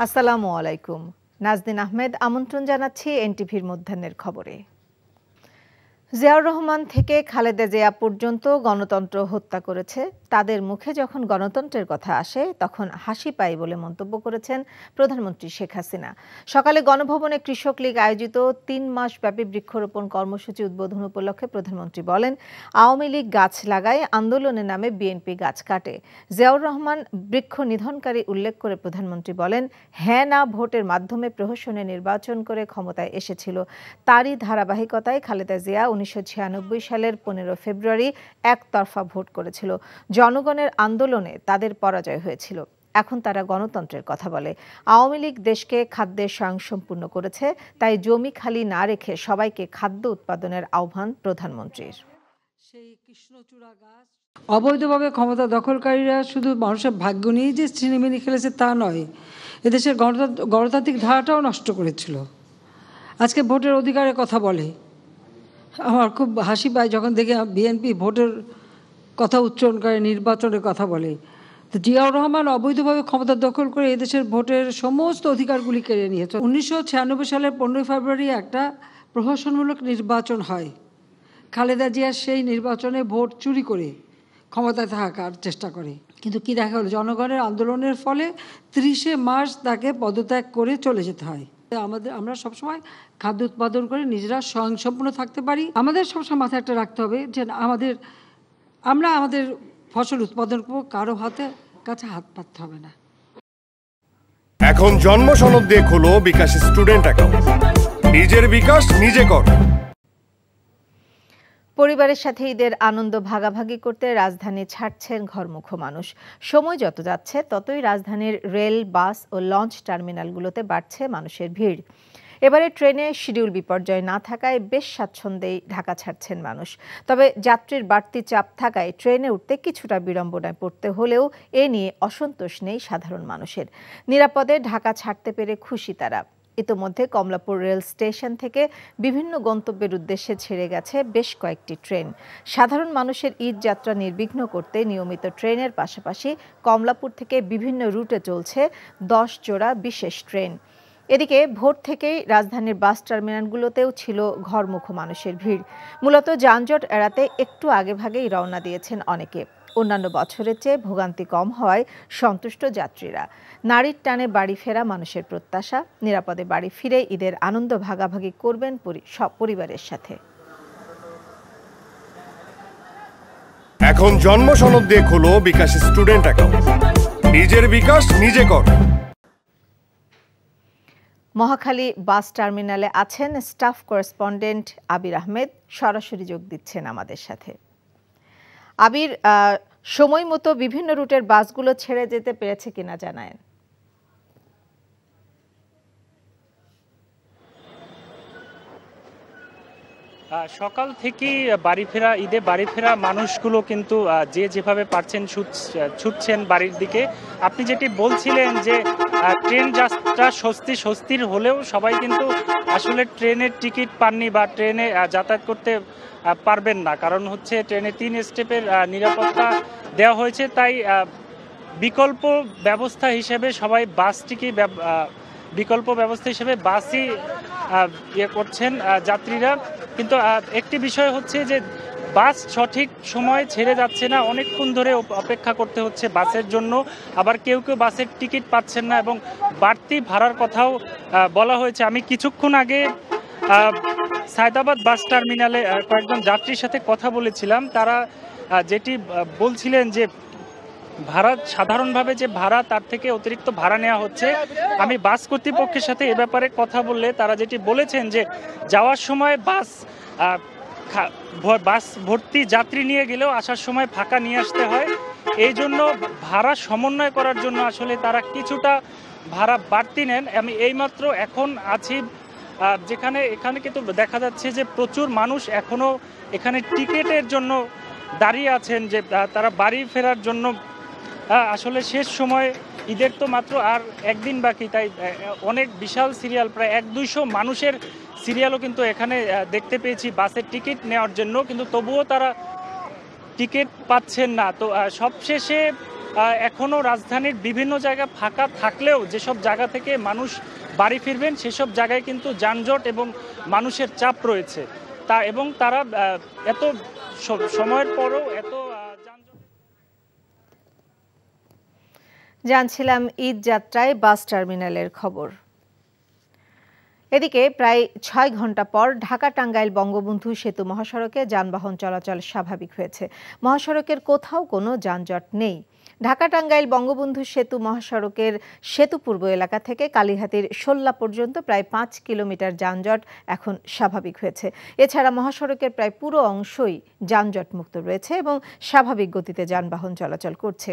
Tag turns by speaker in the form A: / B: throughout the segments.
A: আসসালামু আলাইকুম। নাজদিন আহমেদ আমন্ত্রণ জানাচ্ছি এনটিভির মধ্যাহ্নের খবরে। জিয়াউর রহমান থেকে খালেদা জিয়া পর্যন্ত গণতন্ত্র হত্যা করেছে। তাদের মুখে যখন গণতন্ত্রের কথা আসে তখন হাসি পায় বলে মন্তব্য করেছেন প্রধানমন্ত্রী শেখ হাসিনা। সকালে গণভবনে কৃষক লীগ আয়োজিত ৩ মাসব্যাপী বৃক্ষরোপণ কর্মসূচি উদ্বোধন উপলক্ষে প্রধানমন্ত্রী বলেন, আওয়ামী লীগ গাছ লাগায়, আন্দোলনের নামে বিএনপি গাছ কাটে। জিয়াউর রহমান বৃক্ষ নিধনকারী উল্লেখ করে প্রধানমন্ত্রী বলেন, হ্যাঁ না ভোটের মাধ্যমে প্রহসনে নির্বাচন করে ক্ষমতায় এসেছিল। তারই ধারাবাহিকতায় খালেদা জিয়া 1996 সালের 15 ফেব্রুয়ারি একতরফা ভোট করেছিল। জনগণের আন্দোলনে তাদের পরাজয় হয়েছিল। এখন তারা গণতন্ত্রের কথা বলে। আওয়ামী লীগ দেশকে খাদ্যের স্বয়ংসম্পূর্ণ করেছে, তাই জমি খালি না রেখে সবাইকে খাদ্য উৎপাদনের আহ্বান প্রধানমন্ত্রীর।
B: সেই কৃষ্ণচূড়া গাছ অবৈধভাবে ক্ষমতা দখলকারীরা শুধু মানুষের ভাগ্য নিয়েই যে ছিনিমিনি খেলেছে তা নয়, এদেশের গণতান্ত্রিক ধারাটাও নষ্ট করেছিল। আজকে ভোটের অধিকারের কথা বলে, আমার খুব হাসি পায় যখন দেখি বিএনপি ভোটের কথা উচ্চারণ করে, নির্বাচনের কথা বলে। তো জিয়াউর রহমান অবৈধভাবে ক্ষমতা দখল করে এদেশের ভোটের সমস্ত অধিকারগুলি কেড়ে নিয়েছে। 1996 সালের 15 ফেব্রুয়ারি একটা প্রহসনমূলক নির্বাচন হয়। খালেদা জিয়া সেই নির্বাচনে ভোট চুরি করে ক্ষমতায় থাকার চেষ্টা করে, কিন্তু কি দেখা হলো, জনগণের আন্দোলনের ফলে 30 মার্চ তাকে পদত্যাগ করে চলে যেতে হয়। আমরা সবসময় খাদ্য উৎপাদন করে নিজেরা স্বয়ংসম্পূর্ণ থাকতে পারি। আমাদের সবসময় মাথায় একটা রাখতে হবে যে আমরা আমাদের ফসল উৎপাদন করবো, কারো কাছে হাত পাততে হবে না।
C: এখন জন্ম সনদ দিয়ে খোলো বিকাশ স্টুডেন্ট অ্যাকাউন্ট। নিজের বিকাশ নিজে কর।
A: পরিবারের সাথে ঈদের আনন্দ ভাগাভাগি করতে রাজধানী ছাড়ছেন ঘরমুখো মানুষ। সময় যত যাচ্ছে ততই রাজধানীর রেল, বাস ও লঞ্চ টার্মিনালগুলোতে বাড়ছে মানুষের ভিড়। এবারে ট্রেনে শিডিউল বিপর্যয় না থাকায় বেশ স্বাচ্ছন্দ্যেই ঢাকা ছাড়ছেন মানুষ। তবে যাত্রীর বাড়তি চাপ থাকায় ট্রেনে উঠতে কিছুটা বিড়ম্বনায় পড়তে হলেও এ নিয়ে অসন্তোষ নেই সাধারণ মানুষের। নিরাপদে ঢাকা ছাড়তে পেরে খুশি তারা। ইতোমধ্যে কমলাপুর রেল স্টেশন থেকে বিভিন্ন গন্তব্যের উদ্দেশ্যে ছেড়ে গেছে বেশ কয়েকটি ট্রেন। সাধারণ মানুষের ঈদ যাত্রা নির্বিঘ্ন করতে নিয়মিত ট্রেনের পাশাপাশি কমলাপুর থেকে বিভিন্ন রুটে চলছে 10 জোড়া বিশেষ ট্রেন। এদিকে ভোর থেকেই রাজধানীর বাস টার্মিনালগুলোতেও ছিল ঘরমুখো মানুষের ভিড়। মূলত যানজট এড়াতে একটু আগেভাগেই রওনা দিয়েছেন অনেকে। অন্যান্য বছরের চেয়ে ভোগান্তি কম হওয়ায় সন্তুষ্ট যাত্রীরা। নারীর টানে বাড়ি ফেরা মানুষের প্রত্যাশা, নিরাপদে বাড়ি ফিরে ঈদের আনন্দ ভাগাভাগি করবেন সব পরিবারের সাথে।
C: এখন জন্ম সনদ দিয়ে খোলো বিকাশ স্টুডেন্ট অ্যাকাউন্ট। নিজের বিকাশ নিজে কর।
A: মহাখালী বাস টার্মিনালে আছেন স্টাফ করেসপন্ডেন্ট আবির আহমেদ, সরাসরি যোগ দিচ্ছেন আমাদের সাথে। আবির, সময় মতো বিভিন্ন রুটের বাসগুলো ছেড়ে যেতে পেরেছে কিনা জানায়েন।
D: সকাল থেকেই ঈদে বাড়ি ফেরা মানুষগুলো কিন্তু যে যেভাবে পারছেন ছুটছেন বাড়ির দিকে। আপনি যেটি বলছিলেন যে ট্রেন যাত্রা স্বস্তির হলেও সবাই কিন্তু আসলে ট্রেনের টিকিট পাননি বা ট্রেনে যাতায়াত করতে পারবেন না, কারণ হচ্ছে ট্রেনে 3 স্টেপের নিরাপত্তা দেওয়া হয়েছে। তাই বিকল্প ব্যবস্থা হিসেবে সবাই বাসই করছেন যাত্রীরা। কিন্তু একটি বিষয় হচ্ছে যে বাস সঠিক সময় ছেড়ে যাচ্ছে না, অনেকক্ষণ ধরে অপেক্ষা করতে হচ্ছে বাসের জন্য। আবার কেউ বাসের টিকিট পাচ্ছেন না এবং বাড়তি ভাড়ার কথাও বলা হয়েছে। আমি কিছুক্ষণ আগে সায়দাবাদ বাস টার্মিনালে কয়েকজন যাত্রীর সাথে কথা বলেছিলাম। তারা যেটি বলছিলেন যে সাধারণভাবে যে ভাড়া তার থেকে অতিরিক্ত ভাড়া নেওয়া হচ্ছে। আমি বাস কর্তৃপক্ষের সাথে এ ব্যাপারে কথা বললে তারা যেটি বলেছেন যে যাওয়ার সময় বাস ভর্তি যাত্রী নিয়ে গেলেও আসার সময় ফাঁকা নিয়ে আসতে হয়। এই জন্য ভাড়া সমন্বয় করার জন্য আসলে তারা কিছুটা ভাড়া বাড়তি নেন। আমি এইমাত্র এখন আছি এখানে কিন্তু দেখা যাচ্ছে যে প্রচুর মানুষ এখনো এখানে টিকিটের জন্য দাঁড়িয়ে আছেন, যে তারা বাড়ি ফেরার জন্য। আসলে শেষ সময়, ঈদের তো মাত্র আর একদিন বাকি, তাই অনেক বিশাল সিরিয়াল, প্রায় 100-200 মানুষের সিরিয়ালও কিন্তু এখানে দেখতে পেয়েছি বাসের টিকিট নেওয়ার জন্য, কিন্তু তবুও তারা টিকিট পাচ্ছেন না। তো সবশেষে এখনও রাজধানীর বিভিন্ন জায়গা ফাঁকা থাকলেও যেসব জায়গা থেকে মানুষ বাড়ি ফিরবেন সেসব জায়গায় কিন্তু যানজট এবং মানুষের চাপ রয়েছে এবং তারা এত সময়ের পরও এত যানজট।
A: জানছিলাম ঈদ যাত্রায় বাস টার্মিনালের খবর। এদিকে প্রায় ৬ ঘন্টা পর ঢাকা টাঙ্গাইল বঙ্গবন্ধু সেতু মহাসড়কে যানবাহন চলাচল স্বাভাবিক হয়েছে। মহাসড়কের কোথাও কোনো যানজট নেই। ঢাকা টাঙ্গাইল বঙ্গবন্ধু সেতু মহাসড়কের সেতু পূর্ব এলাকা থেকে কালীহাতির শোল্লা পর্যন্ত প্রায় ৫ কিলোমিটার যানজট এখন স্বাভাবিক হয়েছে। এছাড়া মহাসড়কের প্রায় পুরো অংশই যানজট মুক্ত রয়েছে এবং স্বাভাবিক গতিতে যানবাহন চলাচল করছে।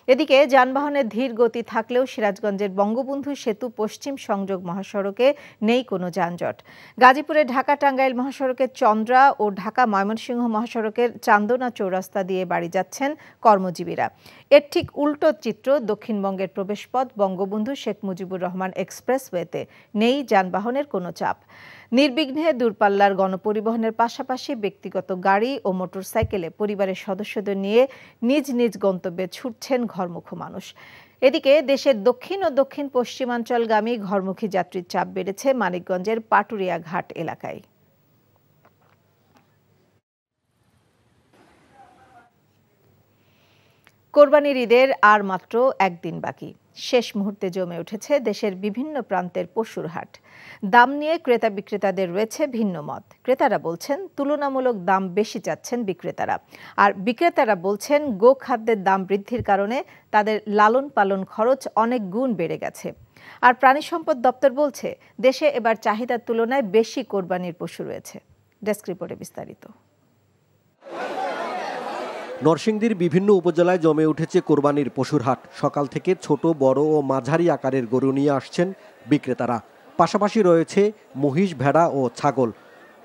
A: এদিকে যানবাহনের ধীর গতি থাকলেও সিরাজগঞ্জের বঙ্গবন্ধু সেতু পশ্চিম সংযোগ মহাসড়কে নেই কোনো যানজট। গাজীপুরে ঢাকা টাঙ্গাইল মহাসড়কের চন্দ্রা ও ঢাকা ময়মনসিংহ মহাসড়কের চান্দনা চৌরাস্তা দিয়ে বাড়ি যাচ্ছেন কর্মজীবীরা। এর ঠিক উল্টো চিত্র দক্ষিণবঙ্গের প্রবেশপথ বঙ্গবন্ধু শেখ মুজিবুর রহমান এক্সপ্রেসওয়েতে নেই যানবাহনের কোনো চাপ। নির্বিঘ্নে দূরপাল্লার গণপরিবহনের পাশাপাশি ব্যক্তিগত গাড়ি ও মোটরসাইকেলে পরিবারের সদস্যদের নিয়ে নিজ নিজ গন্তব্যে ছুটছেন ঘরমুখো মানুষ। এদিকে দেশের দক্ষিণ ও দক্ষিণ পশ্চিমাঞ্চলগামী ঘরমুখী যাত্রীর চাপ বেড়েছে মানিকগঞ্জের পাটুরিয়া ঘাট এলাকায়। কোরবানির ঈদের আর মাত্র একদিন বাকি। শেষ মুহূর্তে জমে উঠেছে দেশের বিভিন্ন প্রান্তের পশুর হাট। দাম নিয়ে ক্রেতা বিক্রেতাদের রয়েছে ভিন্ন মত। ক্রেতারা বলছেন তুলনামূলক দাম বেশি চাচ্ছেন বিক্রেতারা, আর বিক্রেতারা বলছেন গোখাদ্যের দাম বৃদ্ধির কারণে তাদের লালন পালন খরচ অনেক গুণ বেড়ে গেছে। আর প্রাণী সম্পদ দপ্তর বলছে দেশে এবার চাহিদার তুলনায় বেশি কোরবানির পশু রয়েছে। ডেস্ক রিপোর্টে বিস্তারিত।
E: নরসিংদীর বিভিন্ন উপজেলায় জমে উঠেছে কোরবানির পশুর হাট। সকাল থেকে ছোট, বড় ও মাঝারি আকারের গরু নিয়ে আসছেন বিক্রেতারা। পাশাপাশি রয়েছে মহিষ, ভেড়া ও ছাগল।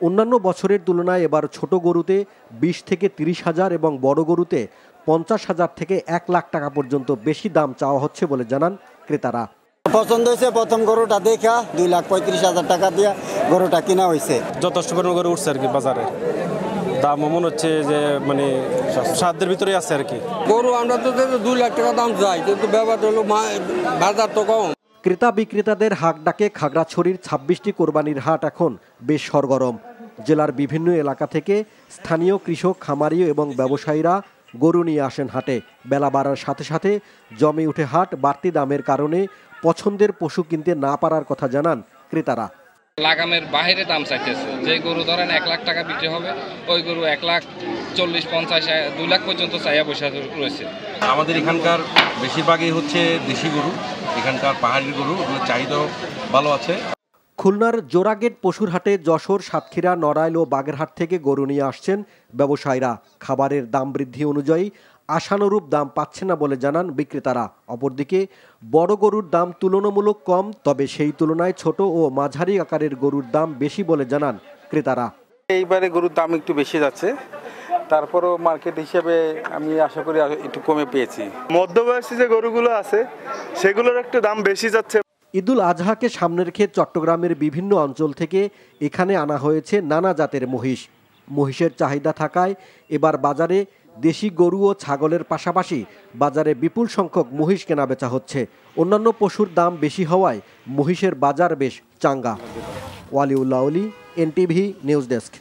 E: অন্যান্য বছরের তুলনায় এবার ছোট গরুতে ২০ থেকে ৩০ হাজার এবং বড় গরুতে ৫০ হাজার থেকে ১ লাখ টাকা পর্যন্ত বেশি দাম চাওয়া হচ্ছে বলে জানান ক্রেতারা।
F: পছন্দ হয়েছে প্রথম গরুটা দেখা ২,৩৫,০০০ টাকা দিয়ে গরুটা কিনা হয়েছে।
G: যথেষ্ট পরিমাণ গরু উঠছে আর কি বাজারে। দাম মনে হচ্ছে যে মানে সাধ্যের ভিতরে আছে আর কি।
H: গরু আমরা তো ২ লাখ টাকা দাম চাই, কিন্তু ব্যাপারটা হলো বাজার তো কম।
E: ক্রেতা বিক্রেতাদের হাক ডাকে খাগড়াছড়ির ২৬টি কোরবানির হাট এখন বেশ সরগরম। জেলার বিভিন্ন এলাকা থেকে স্থানীয় কৃষক, খামারি এবং ব্যবসায়ীরা গরু নিয়ে আসেন হাটে। বেলা বাড়ার সাথে সাথে জমে উঠে হাট। বাড়তি দামের কারণে পছন্দের পশু কিনতে না পারার কথা জানান ক্রেতারা।
I: লাগামের বাইরে দাম চাইতেছে। যে গরু ধরেন ১ লাখ টাকা বিক্রি হবে, ওই গরু ১,৪০,০০০, ৫০,০০০, ২ লাখ পর্যন্ত চাইয়া বসে রয়েছে।
J: আমাদের এখানকার বেশিরভাগই হচ্ছে দেশি গরু, এখানকার পাহাড়ি গরু, ওগুলোর চাহিদাও ভালো আছে।
E: খুলনার জোড়াগেট পশুর হাটে যশোর, সাতক্ষীরা, নড়াইল ও বাগেরহাট থেকে গরু নিয়ে আসছেন ব্যবসায়ীরা। খাবারের দাম বৃদ্ধি অনুযায়ী আশানুরূপ দাম পাচ্ছে না বলে জানান বিক্রেতারা। অপরদিকে বড় গরুর দাম তুলনামূলক কম, তবে সেই তুলনায় ছোট ও মাঝারি আকারের গরুর দাম বেশি বলে জানান ক্রেতারা।
K: এইবারে গরুর দাম একটু বেশি যাচ্ছে, তারপরও মার্কেট হিসেবে আমি আশা করি একটু কমে পেয়েছি।
C: মধ্যবয়সী যে গরুগুলো আছে সেগুলোর একটু দাম বেশি যাচ্ছে।
E: ঈদুল আজহাকে সামনে রেখে চট্টগ্রামের বিভিন্ন অঞ্চল থেকে এখানে আনা হয়েছে নানা জাতের মহিষ। মহিষের চাহিদা থাকায় এবার বাজারে দেশি গরু ও ছাগলের পাশাপাশি বাজারে বিপুল সংখ্যক মহিষ কেনা বেচা হচ্ছে। অন্যান্য পশুর দাম বেশি হওয়ায় মহিষের বাজার বেশ চাঙ্গা। ওয়ালিউল্লাহ অলি, এনটিভি নিউজ ডেস্ক।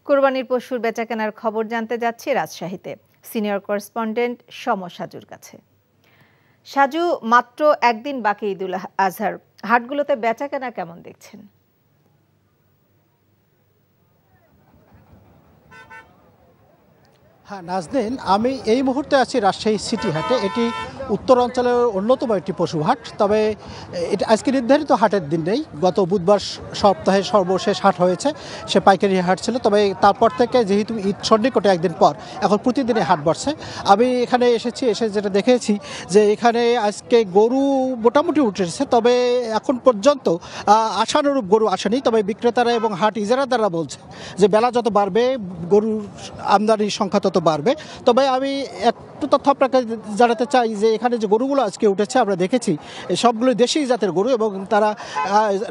A: কোরবানির পশুর বেচাকেনার খবর জানতে যাচ্ছি রাজশাহীতে সিনিয়র করেসপন্ডেন্ট সম সাজুর কাছে। সাজু, মাত্র একদিন বাকি ঈদুল আজহার, হাটগুলোতে বেচাকেনা কেমন দেখছেন?
L: হ্যাঁ নাজনীন, আমি এই মুহূর্তে আছি রাজশাহী সিটি হাটে। এটি উত্তর অঞ্চলের অন্যতম একটি পশু হাট। তবে এটা আজকে নির্ধারিত হাটের দিন নেই। গত বুধবার সপ্তাহে সর্বশেষ হাট হয়েছে, সে পাইকারি হাট ছিল। তবে তারপর থেকে যেহেতু ঈদ সন্নিকটে একদিন পর, এখন প্রতিদিনই হাট বসছে। আমি এখানে এসে যেটা দেখেছি যে এখানে আজকে গরু মোটামুটি উঠেছে, তবে এখন পর্যন্ত আশানুরূপ গরু আসেনি। তবে বিক্রেতারা এবং হাট ইজারাদাররা বলছে যে বেলা যত বাড়বে গরুর আমদানির সংখ্যা তত বাড়বে। তবে আমি একটু তথ্য আপনাকে জানাতে চাই যে এখানে যে গরুগুলো আজকে উঠেছে আমরা দেখেছি সবগুলো দেশি জাতের গরু এবং তারা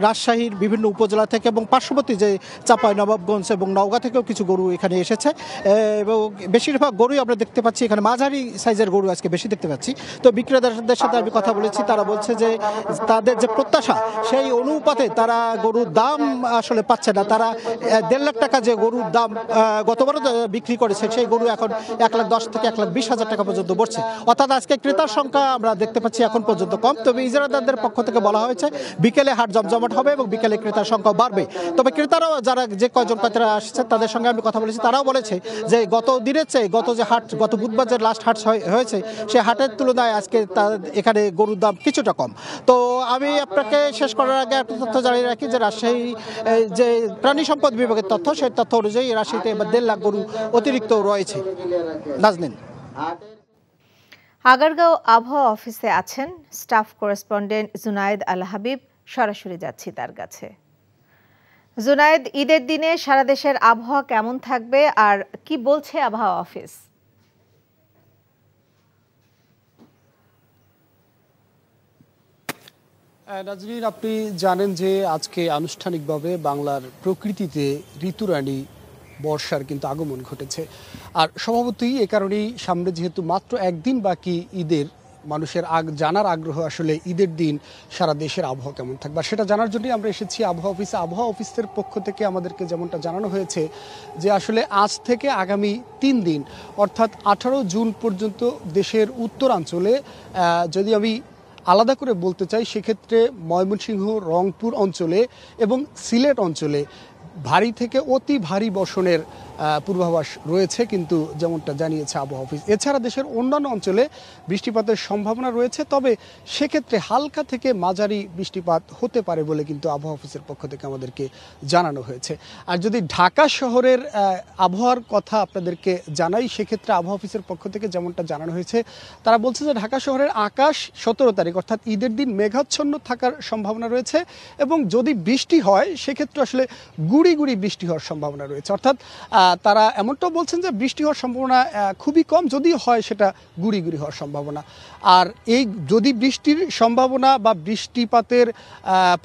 L: রাজশাহীর বিভিন্ন উপজেলা থেকে এবং পার্শ্ববর্তী যে চাঁপাইনবাবগঞ্জ এবং নওগাঁ থেকেও কিছু গরু এখানে এসেছে এবং বেশিরভাগ গরুই আমরা দেখতে পাচ্ছি এখানে মাঝারি সাইজের গরু আজকে বেশি দেখতে পাচ্ছি। তো বিক্রেতাদের সাথে আমি কথা বলেছি, তারা বলছে যে তাদের যে প্রত্যাশা সেই অনুপাতে তারা গরুর দাম আসলে পাচ্ছে না। তারা 1.5 লাখ টাকা যে গরুর দাম গতবারও বিক্রি করেছে সেই গরু এখন 1,10,000 থেকে 1,20,000 টাকা পর্যন্ত পড়ছে। অর্থাৎ আজকে ক্রেতার সংখ্যা আমরা দেখতে পাচ্ছি এখন পর্যন্ত কম। তবে ইজারাদারদের পক্ষ থেকে বলা হয়েছে বিকেলে হাট জমজমাট হবে এবং বিকেলে ক্রেতার সংখ্যা বাড়বে। তবে ক্রেতারাও যারা যে কয়জন ক্রেতারা আসছে তাদের সঙ্গে আমি কথা বলেছি, তারাও বলেছে যে গত দিনের চেয়ে গত যে হাট গত বুধবার যে লাস্ট হাট হয়েছে সেই হাটের তুলনায় আজকে এখানে গরুর দাম কিছুটা কম। তো আমি আপনাকে শেষ করার আগে একটা তথ্য জানিয়ে রাখি যে রাজশাহী যে প্রাণী সম্পদ বিভাগের তথ্য সেই তথ্য অনুযায়ী রাজশাহীতে এবার 1.5 লাখ গরু অতিরিক্ত রয়েছে। নাজনীন।
A: আগারগাঁও আবহাওয়া অফিসে আছেন স্টাফ করেসপন্ডেন্ট জুনায়েদ আল হাবিব, সরাসরি যাচ্ছি তার কাছে। জুনায়েদ, ঈদের দিনে সারা দেশের আবহাওয়া কেমন থাকবে আর কি বলছে আবহাওয়া অফিস?
M: নাজনীন, আপনি জানেন যে আজকে আনুষ্ঠানিকভাবে বাংলার প্রকৃতিতে ঋতুরানী বর্ষার কিন্তু আগমন ঘটেছে। আর স্বভাবতই এ কারণেই সামনে যেহেতু মাত্র একদিন বাকি ঈদের, মানুষের জানার আগ্রহ আসলে ঈদের দিন সারা দেশের আবহাওয়া কেমন থাকবে। সেটা জানার জন্যই আমরা এসেছি আবহাওয়া অফিসে। আবহাওয়া অফিসের পক্ষ থেকে আমাদেরকে যেমনটা জানানো হয়েছে যে আসলে আজ থেকে আগামী 3 দিন অর্থাৎ 18 জুন পর্যন্ত দেশের উত্তরাঞ্চলে, যদি আমি আলাদা করে বলতে চাই সেক্ষেত্রে ময়মনসিংহ, রংপুর অঞ্চলে এবং সিলেট অঞ্চলে ভারী থেকে অতি ভারী বর্ষণের পূর্বাভাস রয়েছে কিন্তু যেমনটা জানিয়েছে আবহাওয়া অফিস। এছাড়া দেশের অন্যান্য অঞ্চলে বৃষ্টিপাতের সম্ভাবনা রয়েছে, তবে সেক্ষেত্রে হালকা থেকে মাঝারি বৃষ্টিপাত হতে পারে বলে কিন্তু আবহাওয়া অফিসের পক্ষ থেকে আমাদেরকে জানানো হয়েছে। আর যদি ঢাকা শহরের আবহাওয়ার কথা আপনাদেরকে জানাই, সেক্ষেত্রে আবহাওয়া অফিসের পক্ষ থেকে যেমনটা জানানো হয়েছে, তারা বলছে যে ঢাকা শহরের আকাশ 17 তারিখ অর্থাৎ ঈদের দিন মেঘাচ্ছন্ন থাকার সম্ভাবনা রয়েছে এবং যদি বৃষ্টি হয় সেক্ষেত্রে আসলে গুড়ি গুড়ি বৃষ্টি হওয়ার সম্ভাবনা রয়েছে। অর্থাৎ তারা এমনটাও বলছেন যে বৃষ্টি হওয়ার সম্ভাবনা খুবই কম, যদি হয় সেটা গুড়ি গুড়ি হওয়ার সম্ভাবনা। আর এই যদি বৃষ্টির সম্ভাবনা বা বৃষ্টিপাতের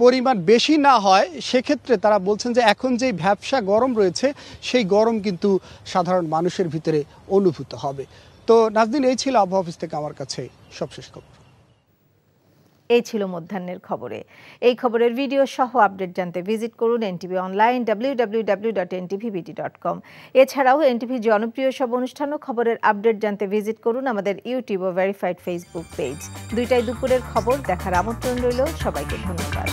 M: পরিমাণ বেশি না হয় সেক্ষেত্রে তারা বলছেন যে এখন যে ভ্যাপসা গরম রয়েছে সেই গরম কিন্তু সাধারণ মানুষের ভিতরে অনুভূত হবে। তো নাজনীন, এই ছিল আবহাওয়া অফিস থেকে আমার কাছে সবশেষ খবর।
A: এই ছিল মধ্যাহ্নের খবরে। এই খবরের ভিডিও সহ আপডেট জানতে ভিজিট করুন এনটিভি অনলাইন www.ntvbt.com। এছাড়াও এনটিভি জনপ্রিয় সব অনুষ্ঠান ও খবরের আপডেট জানতে ভিজিট করুন আমাদের ইউটিউব ও ভেরিফাইড ফেসবুক পেজ। 2টায় দুপুরের খবর দেখার আমন্ত্রণ রইল। সবাইকে ধন্যবাদ।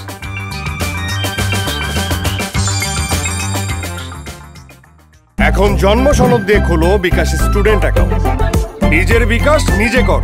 C: এখন জন্ম সনদ দিয়ে খোলো বিকাশ স্টুডেন্ট অ্যাকাউন্ট। নিজের বিকাশ নিজে কর।